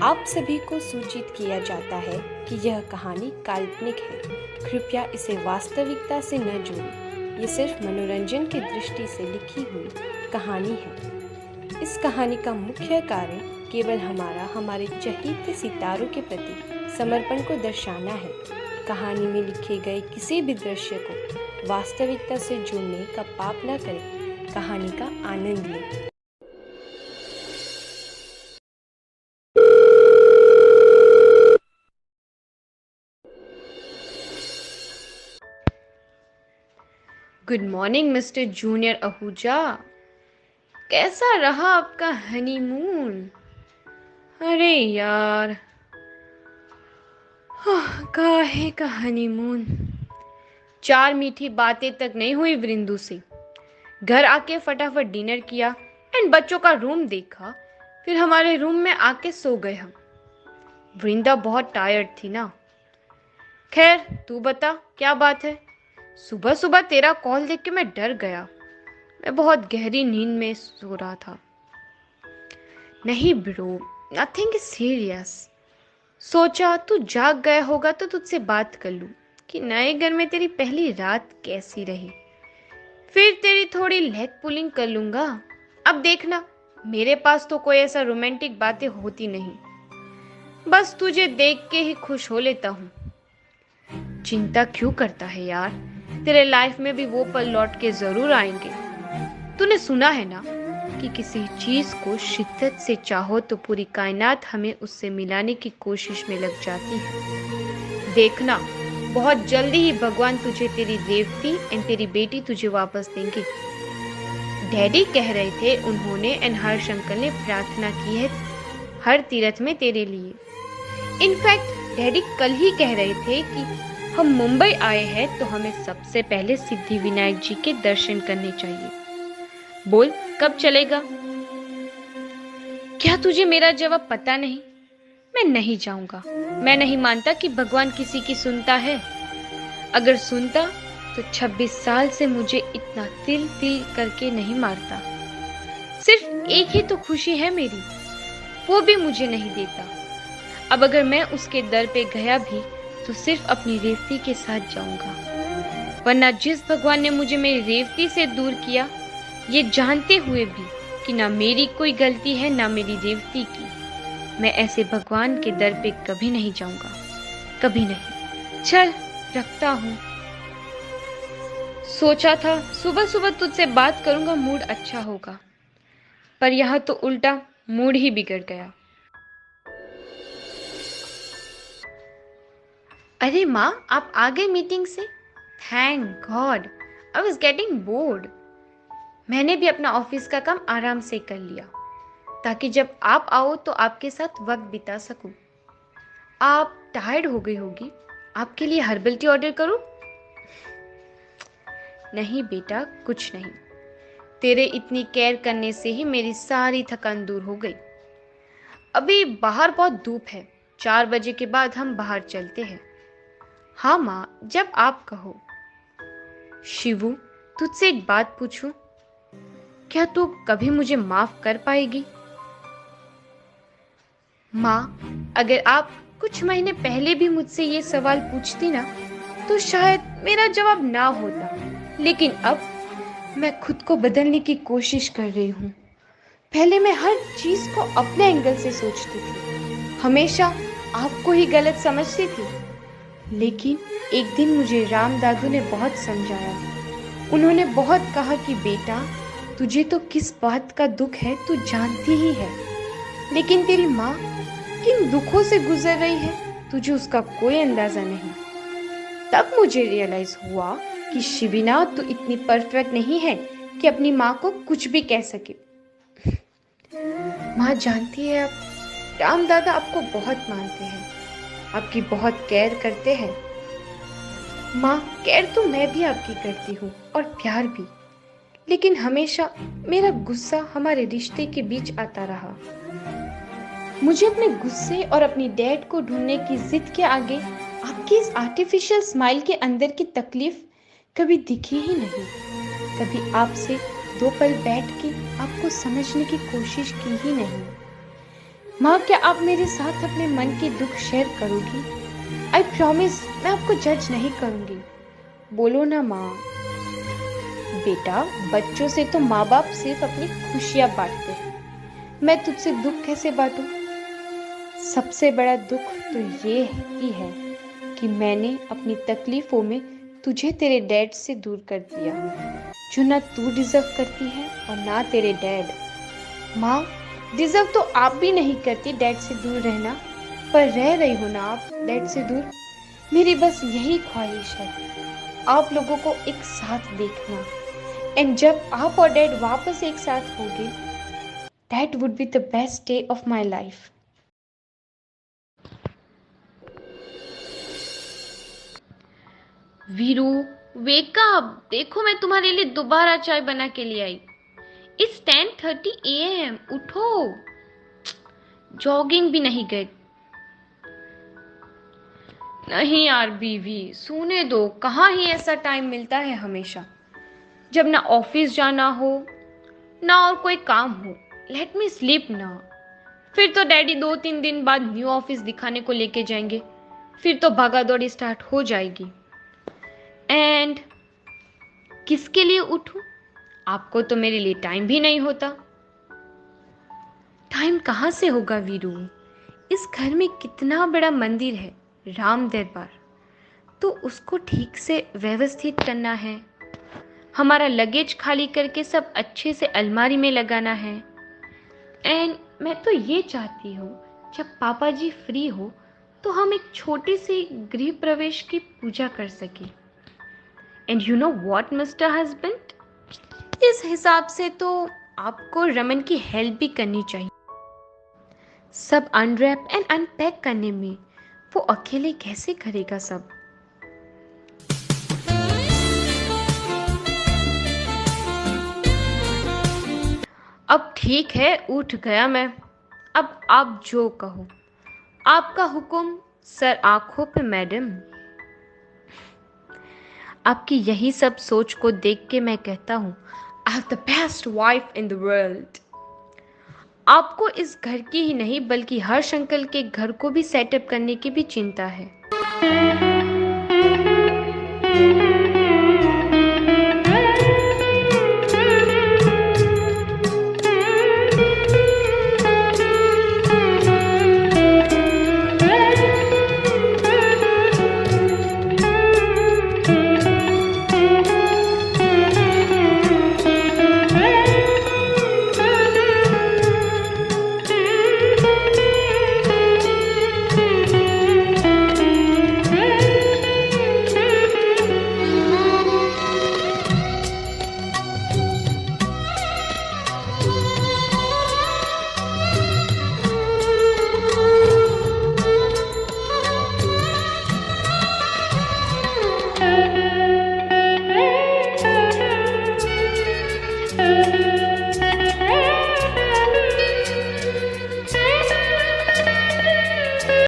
आप सभी को सूचित किया जाता है कि यह कहानी काल्पनिक है। कृपया इसे वास्तविकता से न जोड़ें। ये सिर्फ मनोरंजन की दृष्टि से लिखी हुई कहानी है। इस कहानी का मुख्य कारण केवल हमारे चहेते सितारों के प्रति समर्पण को दर्शाना है। कहानी में लिखे गए किसी भी दृश्य को वास्तविकता से जोड़ने का पाप न करें। कहानी का आनंद लें। Good morning mister junior Ahuja. कैसा रहा आपका हनीमून? अरे यार, काहे का हनीमून। 4 मीठी बातें तक नहीं हुई वृंदु से। घर आके फटाफट डिनर किया एंड बच्चों का रूम देखा, फिर हमारे रूम में आके सो गए हम। वृंदा बहुत टायर्ड थी ना। खैर तू बता क्या बात है। सुबह सुबह तेरा कॉल देख के मैं डर गया। मैं बहुत गहरी नींद में सो रहा था। नहीं ब्रो, नथिंग सीरियस। सोचा तू जाग गया होगा तो तुझसे बात कर लूं कि नए घर में तेरी पहली रात कैसी रही। फिर तेरी थोड़ी लेग पुलिंग कर लूंगा। अब देखना, मेरे पास तो कोई ऐसा रोमांटिक बातें होती नहीं, बस तुझे देख के ही खुश हो लेता हूँ। चिंता क्यों करता है यार, तेरे लाइफ में भी वो पल लौट के जरूर आएंगे। तूने सुना है ना कि किसी चीज को शिद्दत से चाहो तो पूरी कायनात हमें उससे मिलाने की कोशिश में लग जाती है। देखना, बहुत जल्दी ही भगवान तुझे तेरी रेवती एंड तेरी बेटी तुझे वापस देंगे। डैडी कह रहे थे उन्होंने एंड हर्ष अंकल ने प्रार्थना की है हर तीर्थ में तेरे लिए। इनफैक्ट डैडी कल ही कह रहे थे कि हम मुंबई आए हैं तो हमें सबसे पहले सिद्धि विनायक जी के दर्शन करने चाहिए। बोल कब चलेगा? क्या तुझे मेरा जवाब पता नहीं? मैं नहीं जाऊंगा। मैं नहीं मानता कि भगवान किसी की सुनता है। अगर सुनता तो 26 साल से मुझे इतना तिल तिल करके नहीं मारता। सिर्फ एक ही तो खुशी है मेरी, वो भी मुझे नहीं देता। अब अगर मैं उसके दर पे गया भी तो सिर्फ अपनी रेवती के साथ जाऊंगा। वरना जिस भगवान ने मुझे मेरी रेवती से दूर किया, ये जानते हुए भी कि ना मेरी कोई गलती है ना मेरी रेवती की, मैं ऐसे भगवान के दर पे कभी नहीं जाऊंगा, कभी नहीं। चल रखता हूँ। सोचा था सुबह सुबह तुझसे बात करूंगा, मूड अच्छा होगा, पर यहाँ तो उल्टा मूड ही बिगड़ गया। अरे माँ, आप आ गए मीटिंग से? Thank God, I was getting bored. मैंने भी अपना ऑफिस का काम आराम से कर लिया ताकि जब आप आओ तो आपके साथ वक्त बिता सकूं। आप टायर्ड हो गई होगी, आपके लिए हर्बल टी ऑर्डर करूं? नहीं बेटा, कुछ नहीं। तेरे इतनी केयर करने से ही मेरी सारी थकान दूर हो गई। अभी बाहर बहुत धूप है, 4 बजे के बाद हम बाहर चलते हैं। हाँ माँ, जब आप कहो। शिवू, तुझसे एक बात पूछूं? क्या तू कभी मुझे माफ कर पाएगी? माँ, अगर आप कुछ महीने पहले भी मुझसे ये सवाल पूछती ना तो शायद मेरा जवाब ना होता, लेकिन अब मैं खुद को बदलने की कोशिश कर रही हूँ। पहले मैं हर चीज को अपने एंगल से सोचती थी, हमेशा आपको ही गलत समझती थी। लेकिन एक दिन मुझे राम दादू ने बहुत समझाया। उन्होंने बहुत कहा कि बेटा, तुझे तो किस बात का दुख है तू जानती ही है, लेकिन तेरी माँ किन दुखों से गुजर रही है तुझे उसका कोई अंदाजा नहीं। तब मुझे रियलाइज हुआ कि शिबिना तो इतनी परफेक्ट नहीं है कि अपनी माँ को कुछ भी कह सके। माँ जानती है, अब राम दादा आपको बहुत मानते हैं, आपकी बहुत केयर करते हैं। माँ, केयर तो मैं भी आपकी करती हूँ और प्यार भी, लेकिन हमेशा मेरा गुस्सा हमारे रिश्ते के बीच आता रहा। मुझे अपने गुस्से और अपनी डैड को ढूंढने की जिद के आगे आपकी इस आर्टिफिशियल स्माइल के अंदर की तकलीफ कभी दिखी ही नहीं। कभी आपसे 2 पल बैठ के आपको समझने की कोशिश की ही नहीं। माँ, क्या आप मेरे साथ अपने मन के दुख शेयर करोगी? आई प्रॉमिस, मैं आपको जज नहीं करूंगी। बोलो ना माँ। बेटा, बच्चों से तो माँ बाप सिर्फ अपनी खुशियां बांटते हैं। मैं तुझसे दुख कैसे बांटूं? सबसे बड़ा दुख तो ये ही है कि मैंने अपनी तकलीफों में तुझे तेरे डैड से दूर कर दिया, जो ना तू डिजर्व करती है और ना तेरे डैड। माँ, डिजर्व तो आप भी नहीं करती डैड से दूर रहना, पर रह रही हो ना आप डैड से दूर। मेरी बस यही ख्वाहिश है, आप लोगों को एक साथ देखना। एंड जब आप और डैड वापस एक साथ होंगे, that would be the best day of my life. Veeru, wake up. देखो, मैं तुम्हारे लिए दोबारा चाय बना के ले आई। It's 10:30 AM। उठो। जॉगिंग भी नहीं गए? नहीं यार बीवी, सोने दो। कहाँ ही ऐसा टाइम मिलता है हमेशा, जब ना ऑफिस जाना हो ना और कोई काम हो। लेट मी स्लीप ना। फिर तो डैडी 2-3 दिन बाद न्यू ऑफिस दिखाने को लेके जाएंगे। फिर तो भागा दौड़ी स्टार्ट हो जाएगी। एंड किसके लिए उठूं? आपको तो मेरे लिए टाइम भी नहीं होता। टाइम कहाँ से होगा वीरू? इस घर में कितना बड़ा मंदिर है, राम दरबार, तो उसको ठीक से व्यवस्थित करना है। हमारा लगेज खाली करके सब अच्छे से अलमारी में लगाना है। एंड मैं तो ये चाहती हूँ, जब पापा जी फ्री हो तो हम एक छोटी सी गृह प्रवेश की पूजा कर सके। And you know what mister husband, इस हिसाब से तो आपको रमन की हेल्प भी करनी चाहिए। सब अनरैप एंड अनपैक करने में वो अकेले कैसे करेगा सब? अब ठीक है, उठ गया मैं। अब आप जो कहो। आपका हुक्म सर आंखों पे मैडम। आपकी यही सब सोच को देख के मैं कहता हूँ, I have the best wife in the world. आपको इस घर की ही नहीं बल्कि हर्ष अंकल के घर को भी सेटअप करने की भी चिंता है।